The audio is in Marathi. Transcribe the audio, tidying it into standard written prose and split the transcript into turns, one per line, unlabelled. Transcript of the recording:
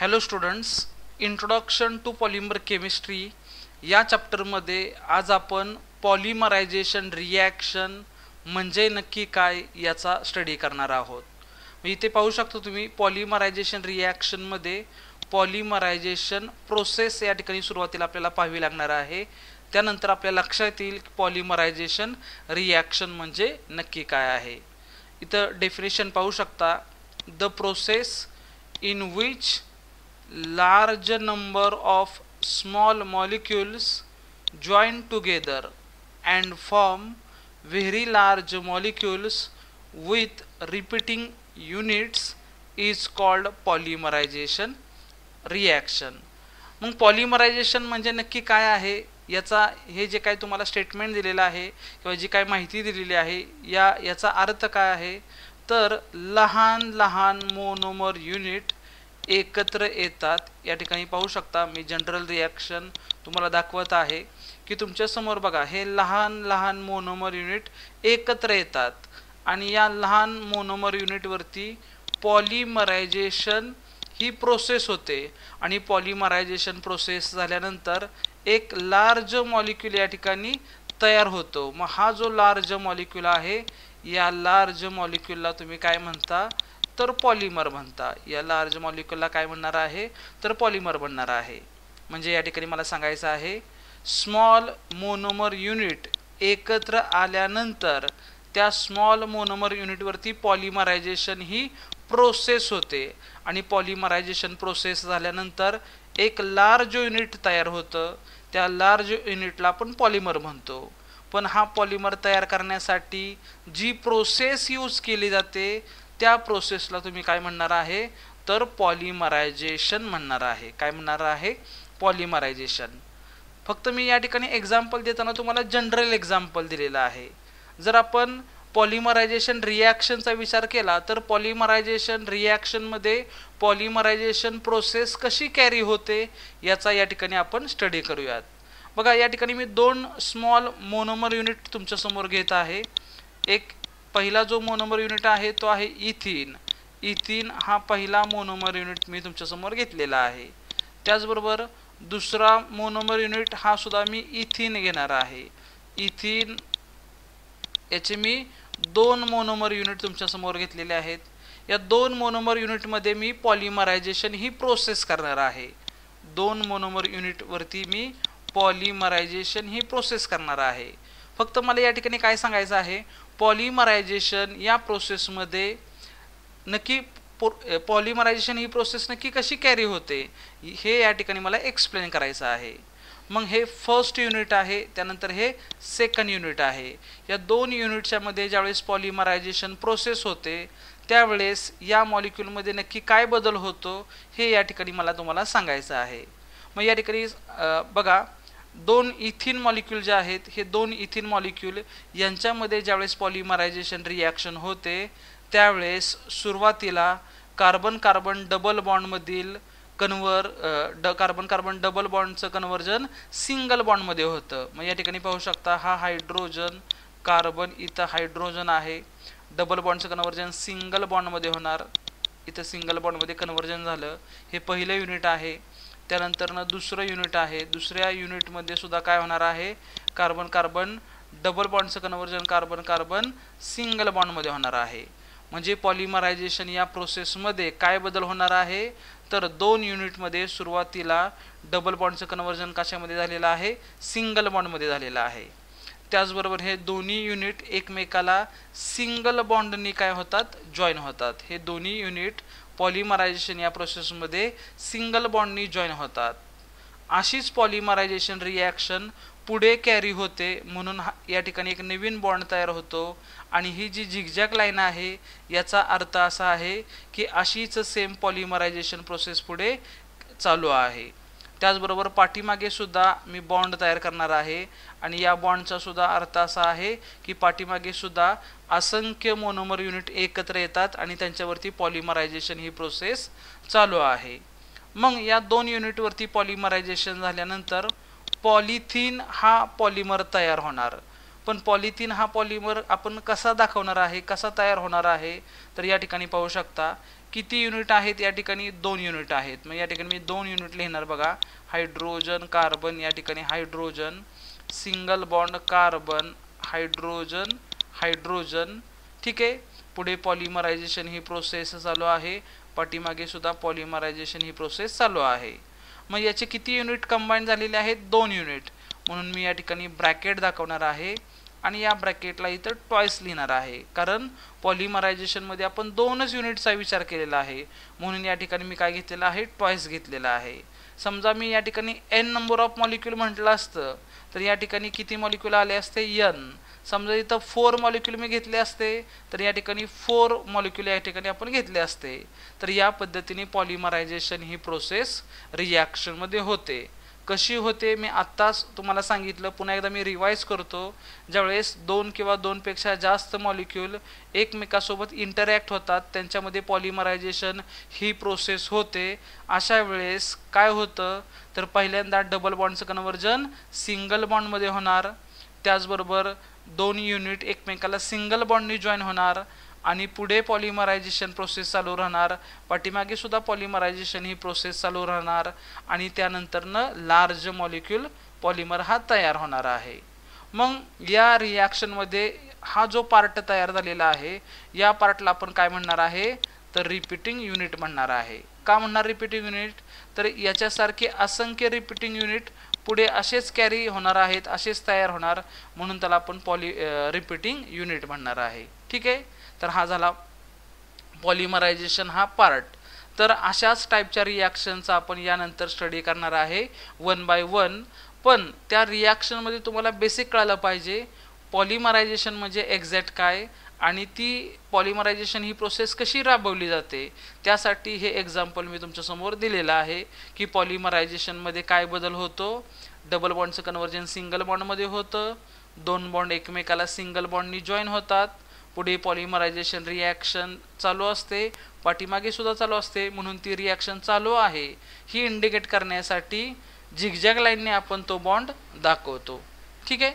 Hello students, introduction to polymer chemistry या चॅप्टरमध्ये आज आपण पॉलिमरायझेशन रिॲक्शन म्हणजे नक्की काय याचा स्टडी करणार आहोत. इथे पाहू शकता तुम्ही पॉलिमरायझेशन रिॲक्शनमध्ये पॉलिमरायझेशन प्रोसेस या ठिकाणी सुरुवातीला आपल्याला पाहावी लागणार आहे. त्यानंतर आपल्या लक्षात येईल की पॉलिमरायझेशन रिॲक्शन म्हणजे नक्की काय आहे. इथं डेफिनेशन पाहू शकता, the process in which large number of small molecules join together and form very large molecules with repeating units is called polymerization reaction. मग पॉलिमरायझेशन म्हणजे नक्की काय आहे याचा हे जे काय तुम्हाला स्टेटमेंट दिलेलं आहे किंवा जी काय माहिती दिलेली आहे याचा अर्थ काय आहे तर लहान लहान मोनोमर युनिट एकत्र येतात. या ठिकाणी पाहू शकता मी जनरल रिॲक्शन तुम्हाला दाखवत आहे की तुमच्या समोर बघा हे लहान लहान मोनोमर युनिट एकत्र येतात आणि या लहान मोनोमर युनिटवरती पॉलिमरायझेशन ही प्रोसेस होते आणि पॉलिमरायझेशन प्रोसेस झाल्यानंतर एक लार्ज मॉलिक्यूल या ठिकाणी तयार होतो. मग हा जो लार्ज मॉलिक्यूल आहे या लार्ज मॉलिक्यूलला तुम्ही काय म्हणता तर पॉलिमर म्हणता. या लार्ज मॉलिक्यूलला काय म्हणणार आहे तर पॉलिमर बनणार आहे. म्हणजे या ठिकाणी मला सांगायचं आहे स्मॉल मोनोमर युनिट एकत्र आल्यानंतर त्या स्मॉल मोनोमर युनिटवरती पॉलिमरायझेशन ही प्रोसेस होते आणि पॉलिमरायझेशन प्रोसेस झाल्यानंतर एक लार्ज युनिट तयार होतं. त्या लार्ज युनिटला आपण पॉलिमर म्हणतो. पण हा पॉलिमर तयार करण्यासाठी जी प्रोसेस यूज केली जाते त्या प्रोसेसला तुम्ही काय म्हणणार आहे तर पॉलिमरायझेशन म्हणणार आहे. काय म्हणणार आहे पॉलिमरायझेशन. फक्त मी या ठिकाणी एक्झाम्पल देताना तुम्हाला जनरल एक्झाम्पल दिलेला आहे. जर आपण पॉलिमरायझेशन रिॲक्शनचा विचार केला तर पॉलिमरायझेशन रिॲक्शनमध्ये पॉलिमरायझेशन प्रोसेस कशी कॅरी होते याचा या ठिकाणी आपण स्टडी करूयात. बघा या ठिकाणी मी दोन स्मॉल मोनोमर युनिट तुमच्यासमोर घेत आहे. एक पहिला जो मोनोमर युनिट आहे तो आहे इथिन. इथिन हा पहिला मोनोमर युनिट मी तुमच्यासमोर घेतलेला आहे. त्याचबरोबर दुसरा मोनोमर युनिट हा सुद्धा मी इथिन घेणार आहे. इथिन याचे मी दोन मोनोमर युनिट तुमच्यासमोर घेतलेले आहेत. या दोन मोनोमर युनिटमध्ये मी पॉलिमरायझेशन ही प्रोसेस करणार आहे. दोन मोनोमर युनिटवरती मी पॉलिमरायझेशन ही प्रोसेस करणार आहे. फक्त मला या ठिकाणी काय सांगायचं आहे पॉलिमरायझेशन या प्रोसेसमध्ये नक्की पॉलिमरायझेशन ही प्रोसेस नक्की कशी कॅरी होते हे या ठिकाणी मला एक्सप्लेन करायचं आहे. मग हे फर्स्ट युनिट आहे, त्यानंतर हे सेकंड युनिट आहे. या दोन युनिटच्या मध्ये ज्यावेळेस पॉलिमरायझेशन प्रोसेस होते त्यावेळेस या मॉलिक्यूलमध्ये नक्की काय बदल होतो हे या ठिकाणी मला तुम्हाला सांगायचं आहे. मग या ठिकाणी बघा दोन इथिन मॉलिक्यूल जे आहेत हे दोन इथिन मॉलिक्यूल यांच्यामध्ये ज्यावेळेस पॉलिमरायझेशन रिॲक्शन होते त्यावेळेस सुरुवातीला कार्बन कार्बन डबल बॉन्डमधील कार्बन कार्बन डबल बॉन्डचं कन्व्हर्जन सिंगल बॉन्डमध्ये होतं. मग या ठिकाणी पाहू शकता हा हायड्रोजन कार्बन इथं हायड्रोजन आहे. डबल बॉन्डचं कन्व्हर्जन सिंगल बॉन्डमध्ये होणार. इथं सिंगल बॉन्डमध्ये कन्व्हर्जन झालं. हे पहिलं युनिट आहे. त्यानंतर दुसरं युनिट आहे. दुसऱ्या युनिटमध्ये सुद्धा काय होणार आहे कार्बन कार्बन डबल बॉन्डचं कन्व्हर्जन कार्बन कार्बन सिंगल बॉन्डमध्ये होणार आहे. म्हणजे पॉलिमरायझेशन या प्रोसेसमध्ये काय बदल होणार आहे तर दोन युनिटमध्ये सुरुवातीला डबल बॉन्डचं कन्व्हर्जन कशामध्ये झालेलं आहे सिंगल बॉन्डमध्ये झालेलं आहे. त्याचबरोबर हे दोन्ही युनिट एकमेकाला सिंगल बॉन्डनी काय होतात जॉईन होतात. हे दोन्ही युनिट पॉलिमरायझेशन या प्रोसेसमध्ये सिंगल बॉन्डनी जॉईन होतात. अशीच पॉलिमरायझेशन रिॲक्शन पुढे कॅरी होते म्हणून या ठिकाणी एक नवीन बॉन्ड तयार होतो आणि ही जी झिगझॅग लाईन आहे याचा अर्थ असा आहे की अशीच सेम पॉलिमरायझेशन प्रोसेस पुढे चालू आहे. त्याचबरोबर पाठीमागे सुद्धा मी बॉन्ड तयार करणार आहे आणि या बॉन्डचा सुद्धा अर्थ असा आहे की पाठीमागे सुद्धा असंख्य मोनोमर युनिट एकत्र येतात आणि त्यांच्यावरती पॉलिमरायझेशन ही प्रोसेस चालू आहे. मग या दोन युनिटवरती पॉलिमरायझेशन झाल्यानंतर पॉलिथिन हा पॉलिमर तयार होणार. पण पॉलिथिन हा पॉलिमर आपण कसा दाखवणार आहे कसा तयार होणार आहे तर या ठिकाणी पाहू शकता किती युनिट आहेत या ठिकाणी 2 युनिट आहेत मग या ठिकाणी मी 2 युनिट लिहिणार बघा हायड्रोजन कार्बन या ठिकाणी hydrogen single bond carbon hydrogen hydrogen ठीक आहे पुढे पॉलिमरायझेशन ही प्रोसेस चालू आहे पाठीमागे सुद्धा पॉलिमरायझेशन ही प्रोसेस चालू आहे मग याचे किती युनिट कंबाईन झालेले आहेत 2 युनिट म्हणून मी या ठिकाणी ब्रॅकेट दाखवणार आहे आणि या ब्रॅकेटला इथं ट्वाइस लिहिणार आहे कारण पॉलिमरायझेशन मध्ये आपण 2च युनिटचा विचार केलेला आहे म्हणून या ठिकाणी मी काय घेतलेला आहे ट्वाइस घेतलेला आहे समजा मी या ठिकाणी n नंबर ऑफ मॉलिक्यूल म्हटलं असतं तर या ठिकाणी किती मॉलिक्यूल आले असते n समजा इथं 4 मॉलिक्यूल मी घेतले असते तर या ठिकाणी 4 मॉलिक्यूल या ठिकाणी आपण घेतले असते तर या पद्धतीने पॉलिमरायझेशन ही प्रोसेस रिॲक्शन मध्ये होते कशी होते मी आत्ताच तुम्हाला सांगितलं पुन्हा एकदा मी रिवाइज करतो ज्यावेळेस 2 किंवा 2 पेक्षा जास्त मॉलिक्यूल एकमेकांसोबत इंटरॅक्ट होतात त्यांच्यामध्ये पॉलिमरायझेशन ही प्रोसेस होते अशा वेळेस काय होतं तर पहिल्यांदा डबल बॉन्डचं कन्वर्जन सिंगल बॉन्डमध्ये होणार त्याचबरोबर 2 युनिट एकमेकाला सिंगल बॉन्डनी जॉईन होणार आणि पुढे पॉलिमरायझेशन प्रोसेस चालू राहणार पाठीमागे सुद्धा पॉलिमरायझेशन ही प्रोसेस चालू राहणार आणि त्यानंतरनं लार्ज मॉलिक्यूल पॉलिमर हा तयार होणार आहे मग या रिॲक्शन मध्ये हा जो पार्ट तयार झालेला आहे या पार्टला आपण काय म्हणणार आहे तर रिपीटिंग युनिट म्हणणार आहे का म्हणणार रिपीटिंग युनिट तर याच्यासारखे असंख्य रिपीटिंग युनिट पुढे असेच कॅरी होणार आहेत असेच तयार होणार म्हणून त्याला आपण रिपीटिंग युनिट म्हणणार आहे ठीक आहे तर हा झाला पॉलिमरायझेशन हा पार्ट तर अशाच टाईपच्या रिॲक्शनचा आपण यानंतर स्टडी करणार आहे 1 बाय 1 पण त्या रिॲक्शन मध्ये तुम्हाला बेसिक कळायला पाहिजे पॉलिमरायझेशन म्हणजे एक्झॅक्ट काय आणि ती पॉलिमरायझेशन ही प्रोसेस कशी राबवली जाते त्यासाठी हे एक्झाम्पल मी तुमच्या समोर दिलेलं आहे की पॉलिमरायझेशन मध्ये काय बदल होतो डबल बॉन्डचं कन्वर्जन सिंगल बॉन्ड मध्ये होतं 2 बॉन्ड एकमेकाला सिंगल बॉन्डनी जॉईन होतात पुढे पॉलिमरायझेशन रिॲक्शन चालू असते पाठीमागे सुद्धा चालू असते म्हणून ती रिॲक्शन चालू आहे ही इंडिकेट करण्यासाठी झिगझॅग लाईनने आपण तो बॉन्ड दाखवतो ठीक आहे